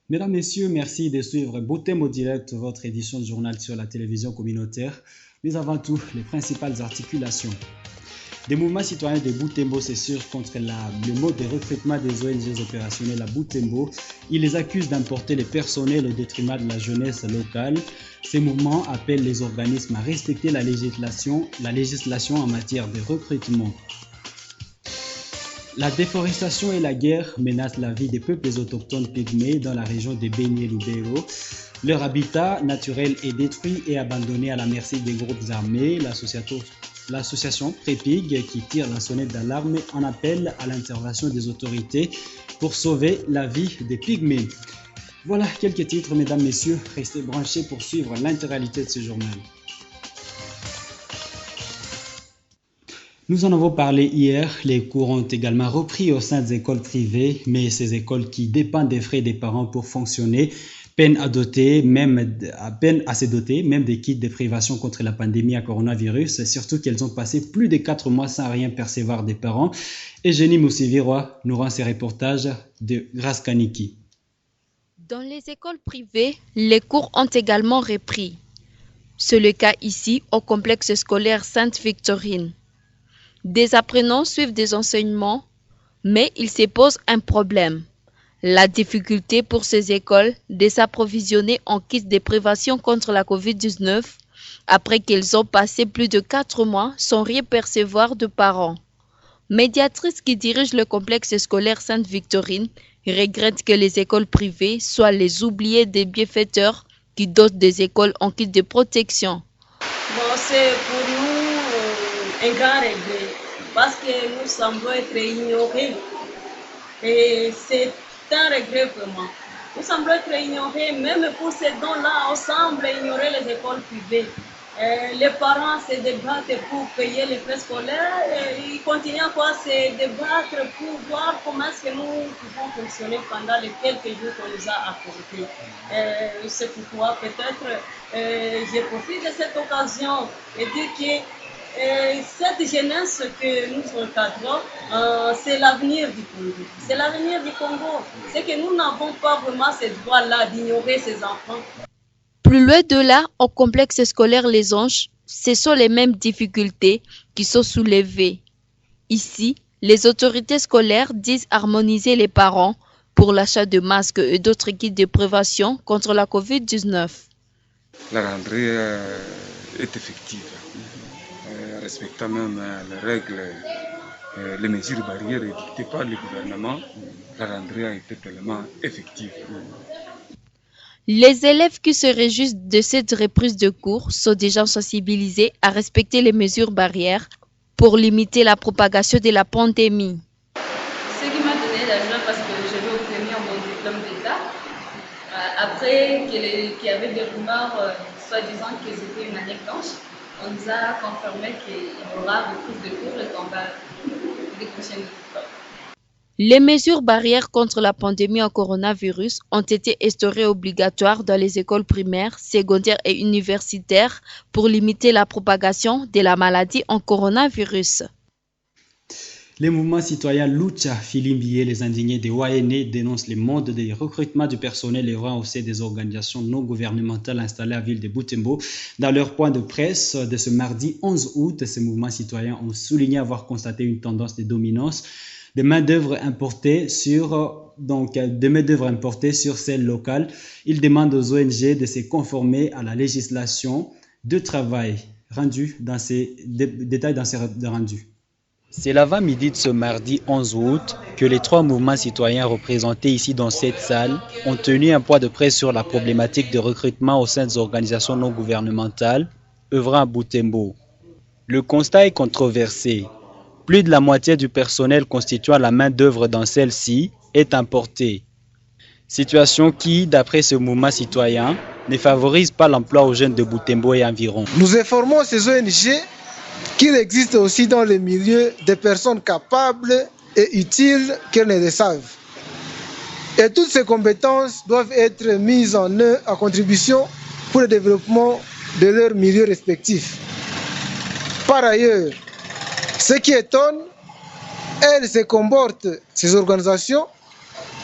Mesdames, Messieurs, merci de suivre Butembo Direct, votre édition de journal sur la télévision communautaire. Mais avant tout, les principales articulations. Des mouvements citoyens de Butembo s'assurent contre le mode de recrutement des ONG opérationnelles à Butembo. Ils les accusent d'importer les personnels au détriment de la jeunesse locale. Ces mouvements appellent les organismes à respecter la législation en matière de recrutement. La déforestation et la guerre menacent la vie des peuples autochtones pygmées dans la région de Beni-Lubero. Leur habitat naturel est détruit et abandonné à la merci des groupes armés. L'association Prépig, qui tire la sonnette d'alarme, en appelle à l'intervention des autorités pour sauver la vie des pygmées. Voilà quelques titres, mesdames, messieurs. Restez branchés pour suivre l'intégralité de ce journal. Nous en avons parlé hier, les cours ont également repris au sein des écoles privées, mais ces écoles qui dépendent des frais des parents pour fonctionner peinent à se doter, même des kits de prévention contre la pandémie à coronavirus, surtout qu'elles ont passé plus de 4 mois sans rien percevoir des parents. Eugénie Moussivirois nous rend ses reportages de Grace Kaniki. Dans les écoles privées, les cours ont également repris. C'est le cas ici au complexe scolaire Sainte-Victorine. Des apprenants suivent des enseignements, mais il se pose un problème. La difficulté pour ces écoles de s'approvisionner en kits de prévention contre la COVID-19 après qu'elles ont passé plus de 4 mois sans rien percevoir de parents. Médiatrice qui dirige le complexe scolaire Sainte-Victorine regrette que les écoles privées soient les oubliées des bienfaiteurs qui dotent des écoles en kits de protection. Bon, c'est pour nous un grand regret parce que nous semblons être ignorés et c'est un regret vraiment. Nous semblons être ignorés, même pour ces dons-là, on semble ignorer les écoles privées. Les parents se débattent pour payer les frais scolaires et ils continuent à se débattre pour voir comment est-ce que nous pouvons fonctionner pendant les quelques jours qu'on nous a accordés. C'est pourquoi peut-être je profite de cette occasion et dire que cette jeunesse que nous encadrons, c'est l'avenir du Congo. C'est l'avenir du Congo. C'est que nous n'avons pas vraiment ce droit-là d'ignorer ces enfants. Plus loin de là, au complexe scolaire Les Anges, ce sont les mêmes difficultés qui sont soulevées. Ici, les autorités scolaires disent harmoniser les parents pour l'achat de masques et d'autres kits de prévention contre la COVID-19. La rentrée est effective. Respectant même les règles, les mesures barrières édictées par le gouvernement, la rentrée a été tellement effective. Les élèves qui se réjouissent de cette reprise de cours sont déjà sensibilisés à respecter les mesures barrières pour limiter la propagation de la pandémie. Ce qui m'a donné la joie parce que je vais obtenir mon diplôme d'État. Après qu'il y avait des rumeurs soi-disant que c'était une année blanche, on nous a confirmé qu'il y aura reprise de cours et qu'on va décrocher notre diplôme. Les mesures barrières contre la pandémie au coronavirus ont été instaurées obligatoires dans les écoles primaires, secondaires et universitaires pour limiter la propagation de la maladie en coronavirus. Les mouvements citoyens Lucha, Filimbi et les indignés de Wayene dénoncent les modes de recrutement du personnel œuvrant au sein des organisations non gouvernementales installées à la ville de Butembo. Dans leur point de presse de ce mardi 11 août, ces mouvements citoyens ont souligné avoir constaté une tendance de dominance de main-d'œuvre importée sur celles locales. Ils demandent aux ONG de se conformer à la législation de travail rendue dans ces détails dans ces rendus. C'est l'avant-midi de ce mardi 11 août que les 3 mouvements citoyens représentés ici dans cette salle ont tenu un point de presse sur la problématique de recrutement au sein des organisations non gouvernementales œuvrant à Butembo. Le constat est controversé. Plus de la moitié du personnel constituant la main-d'œuvre dans celle-ci est importé. Situation qui, d'après ce mouvement citoyen, ne favorise pas l'emploi aux jeunes de Butembo et environ. Nous informons ces ONG qu'il existe aussi dans le milieu des personnes capables et utiles qu'elles ne le savent. Et toutes ces compétences doivent être mises en œuvre à contribution pour le développement de leur milieu respectif. Par ailleurs, ce qui étonne, elles se comportent, ces organisations,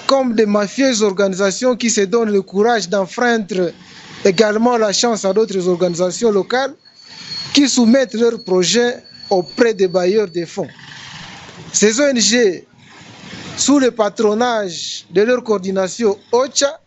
comme des mafieuses organisations qui se donnent le courage d'enfreindre également la chance à d'autres organisations locales qui soumettent leurs projets auprès des bailleurs de fonds. Ces ONG, sous le patronage de leur coordination OCHA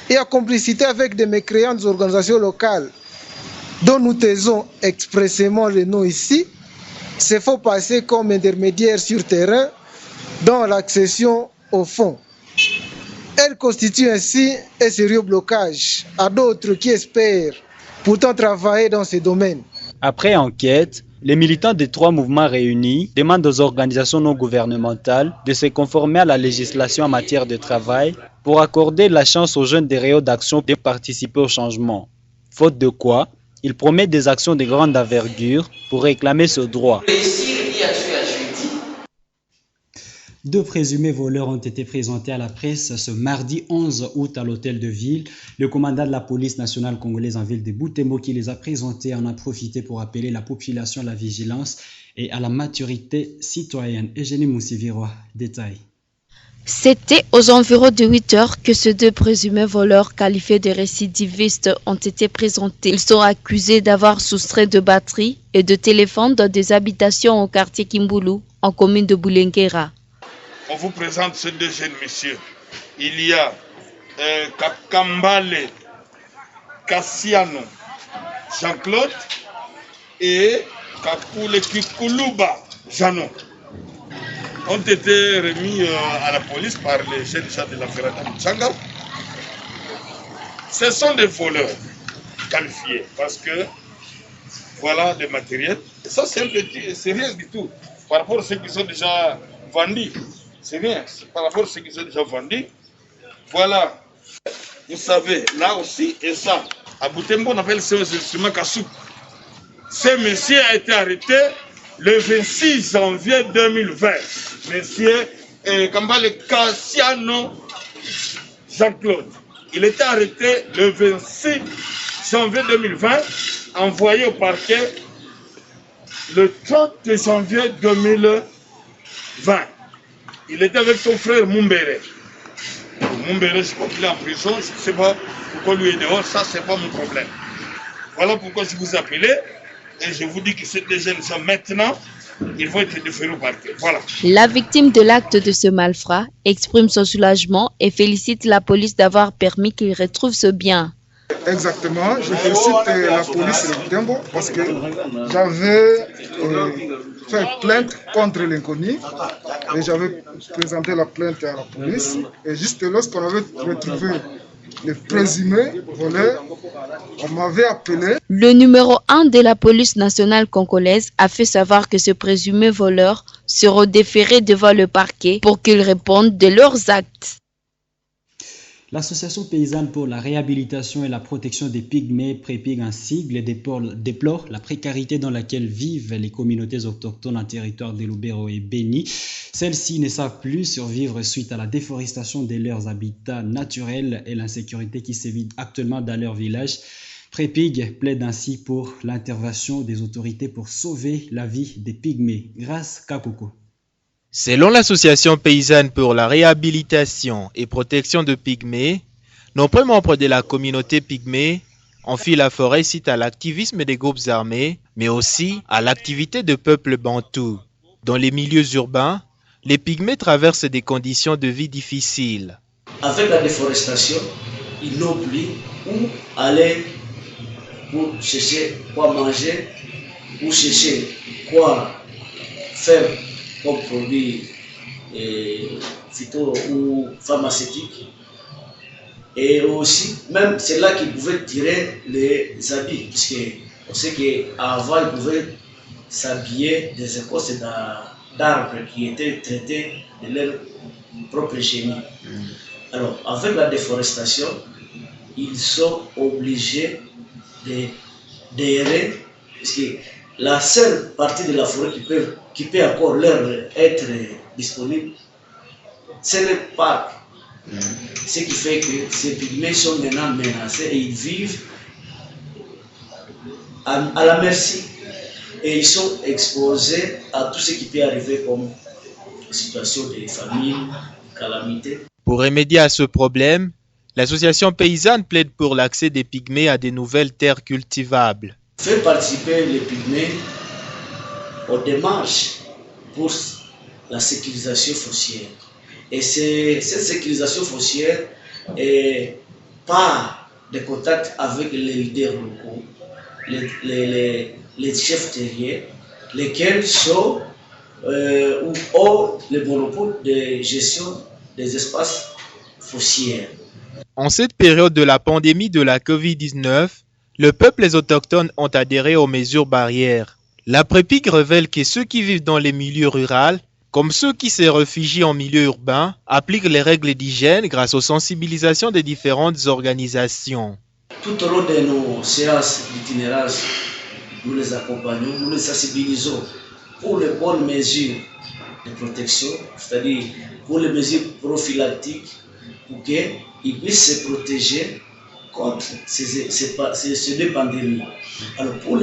et en complicité avec des mécréantes organisations locales dont nous taisons expressément le nom ici, se font passer comme intermédiaires sur terrain dans l'accession aux fonds. Elles constituent ainsi un sérieux blocage à d'autres qui espèrent pourtant travailler dans ces domaines. Après enquête, les militants des 3 mouvements réunis demandent aux organisations non gouvernementales de se conformer à la législation en matière de travail pour accorder la chance aux jeunes des réseaux d'action de participer au changement. Faute de quoi, ils promettent des actions de grande envergure pour réclamer ce droit. 2 présumés voleurs ont été présentés à la presse ce mardi 11 août à l'hôtel de ville. Le commandant de la police nationale congolaise en ville de Butembo qui les a présentés en a profité pour appeler la population à la vigilance et à la maturité citoyenne. Eugénie Moussivirois, détail. C'était aux environs de 8 heures que ces 2 présumés voleurs qualifiés de récidivistes ont été présentés. Ils sont accusés d'avoir soustrait de batteries et de téléphones dans des habitations au quartier Kimbulu, en commune de Boulenguera. On vous présente ces 2 jeunes messieurs. Il y a Kambale Kassiano Jean-Claude et Kakule Kikuluba Janon. Ont été remis à la police par les jeunes gens de la Ferrata Mouchanga. Ce sont des voleurs qualifiés parce que voilà des matériels. Ça c'est rien du tout par rapport à ceux qui sont déjà vendus. C'est rien, par rapport à ceux qui sont déjà vendus. Voilà, vous savez, là aussi, et ça, à Butembo, on appelle ce instrument Kassou. Ce monsieur a été arrêté le 26 janvier 2020. Monsieur Kambale Kassiano Jean-Claude. Il était arrêté le 26 janvier 2020, envoyé au parquet le 30 janvier 2020. Il était avec son frère Mumbere. Mumbere, je crois qu'il est en prison, je ne sais pas pourquoi lui est dehors, ça c'est pas mon problème. Voilà pourquoi je vous appelais et je vous dis que ces 2 jeunes sont maintenant, ils vont être déférés au parquet. Voilà. La victime de l'acte de ce malfrat exprime son soulagement et félicite la police d'avoir permis qu'il retrouve ce bien. Exactement, je félicite la police de Butembo parce que j'avais fait plainte contre l'inconnu et j'avais présenté la plainte à la police et juste lorsqu'on avait retrouvé les présumés voleurs, on m'avait appelé. Le numéro 1 de la police nationale congolaise a fait savoir que ces présumés voleurs seront déférés devant le parquet pour qu'ils répondent de leurs actes. L'Association paysanne pour la réhabilitation et la protection des pygmées, Prépig en sigle, déplore la précarité dans laquelle vivent les communautés autochtones en territoire de Lubero et Beni. Celles-ci ne savent plus survivre suite à la déforestation de leurs habitats naturels et l'insécurité qui sévit actuellement dans leur village. Prépig plaide ainsi pour l'intervention des autorités pour sauver la vie des pygmées. Grâce Kakoko. Selon l'Association paysanne pour la réhabilitation et protection de pygmées, nombreux membres de la communauté pygmée ont fui la forêt suite à l'activisme des groupes armés, mais aussi à l'activité de peuples bantous. Dans les milieux urbains, les pygmées traversent des conditions de vie difficiles. Avec la déforestation, ils n'ont plus où aller pour chercher quoi manger, ou chercher quoi faire comme produits phyto ou pharmaceutiques. Et aussi, même c'est là qu'ils pouvaient tirer les habits, puisqu'on sait qu'avant ils pouvaient s'habiller des écorces d'arbres qui étaient traités de leur propre génie. Alors, avec la déforestation, ils sont obligés d'errer, parce que la seule partie de la forêt qui peut encore leur être disponible, c'est le parc. Ce qui fait que ces pygmées sont maintenant menacés et ils vivent à la merci et ils sont exposés à tout ce qui peut arriver comme situation de famine, calamité. Pour remédier à ce problème, l'association paysanne plaide pour l'accès des pygmées à de nouvelles terres cultivables. Faire participer les pygmées aux démarches pour la sécurisation foncière. Et cette sécurisation foncière est par des contacts avec les leaders locaux, les chefs terriers, lesquels sont ou ont le monopole de gestion des espaces fonciers. En cette période de la pandémie de la Covid-19, le peuple et les autochtones ont adhéré aux mesures barrières. La PREPIG révèle que ceux qui vivent dans les milieux ruraux, comme ceux qui se réfugient en milieu urbain, appliquent les règles d'hygiène grâce aux sensibilisations des différentes organisations. Tout au long de nos séances d'itinérance, nous les accompagnons, nous les sensibilisons pour les bonnes mesures de protection, c'est-à-dire pour les mesures prophylactiques, pour qu'ils puissent se protéger contre ces deux pandémies. Alors pour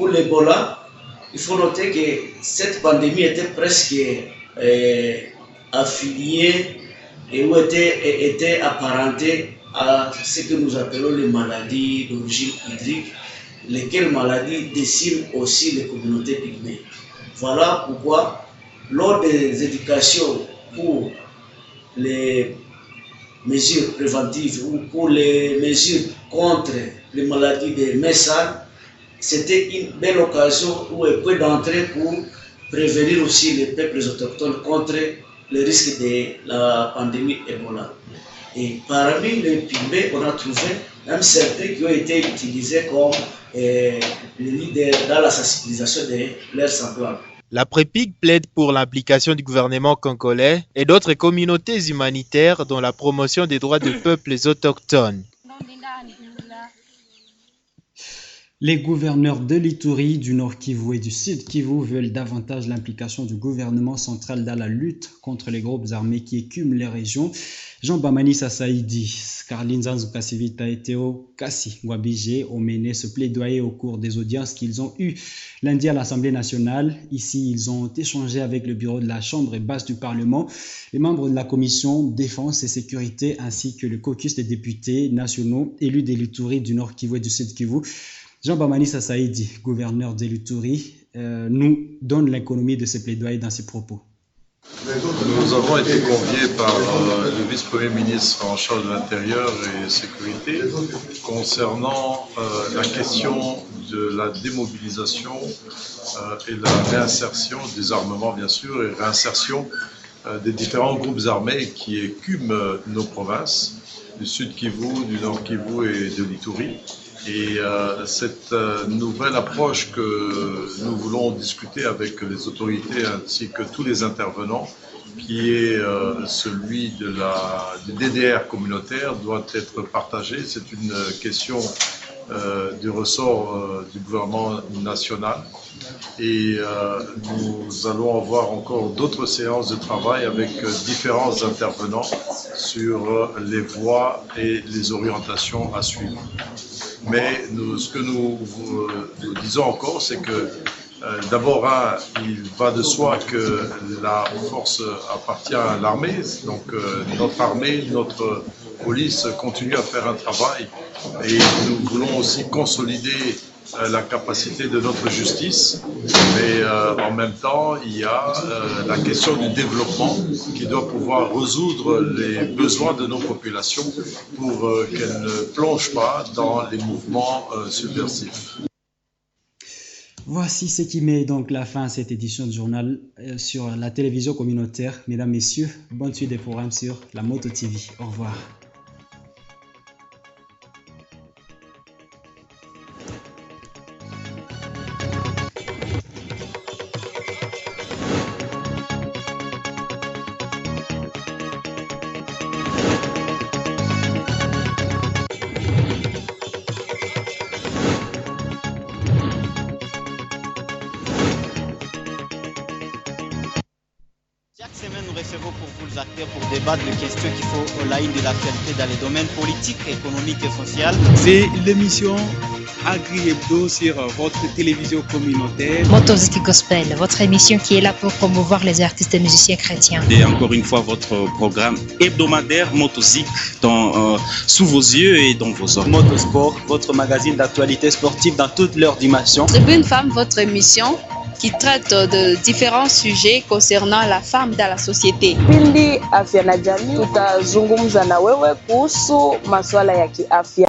l'Ebola, il faut noter que cette pandémie était presque affiliée et ou était apparentée à ce que nous appelons les maladies d'origine hydrique, lesquelles maladies déciment aussi les communautés pygmées. Voilà pourquoi, lors des éducations pour les mesures préventives ou pour les mesures contre les maladies des messales, c'était une belle occasion ou un point d'entrée pour prévenir aussi les peuples autochtones contre le risque de la pandémie Ebola. Et parmi les pygmées, on a trouvé même certains qui ont été utilisés comme les leaders dans la sensibilisation de leurs semblables. La PREPIG plaide pour l'implication du gouvernement congolais et d'autres communautés humanitaires dans la promotion des droits des peuples autochtones. Les gouverneurs de l'Ituri, du Nord Kivu et du Sud Kivu veulent davantage l'implication du gouvernement central dans la lutte contre les groupes armés qui écument les régions. Jean Bamani Sasaïdi, Karline Zanzukasivita et Théo Kassi Wabije ont mené ce plaidoyer au cours des audiences qu'ils ont eues lundi à l'Assemblée nationale. Ici, ils ont échangé avec le bureau de la Chambre basse du Parlement, les membres de la Commission Défense et Sécurité ainsi que le caucus des députés nationaux élus de l'Ituri, du Nord Kivu et du Sud Kivu. Jean Bamani Sasaïdi, gouverneur de l'Ituri, nous donne l'économie de ces plaidoyers dans ses propos. Nous avons été conviés par le vice-premier ministre en charge de l'Intérieur et de Sécurité concernant la question de la démobilisation et la réinsertion des armements, bien sûr, et réinsertion des différents groupes armés qui écument nos provinces, du Sud Kivu, du Nord Kivu et de l'Ituri. Et cette nouvelle approche que nous voulons discuter avec les autorités ainsi que tous les intervenants, qui est celui du DDR communautaire, doit être partagée. C'est une question du ressort du gouvernement national. Et nous allons avoir encore d'autres séances de travail avec différents intervenants sur les voies et les orientations à suivre. Mais ce que nous disons encore, c'est que d'abord, il va de soi que la force appartient à l'armée, donc notre armée, notre police continue à faire un travail et nous voulons aussi consolider la capacité de notre justice, mais en même temps, il y a la question du développement qui doit pouvoir résoudre les besoins de nos populations pour qu'elles ne plongent pas dans les mouvements subversifs. Voici ce qui met donc la fin à cette édition de journal sur la télévision communautaire. Mesdames, Messieurs, bonne suite des programmes sur la Moto TV. Au revoir. Chaque semaine, nous recevons pour vous les acteurs pour débattre de questions qui font la une de l'actualité dans les domaines politiques, économiques et sociaux. C'est l'émission Agri Hebdo sur votre télévision communautaire. Motozik Gospel, votre émission qui est là pour promouvoir les artistes et musiciens chrétiens. Et encore une fois, votre programme hebdomadaire Motozik sous vos yeux et dans vos oreilles. Motosport, votre magazine d'actualité sportive dans toutes leurs dimensions. Tribune Femme, votre émission qui traite de différents sujets concernant la femme dans la société. Pindi Afya na Jamii, tutazungumza na wewe kuhusu masuala ya kiafya.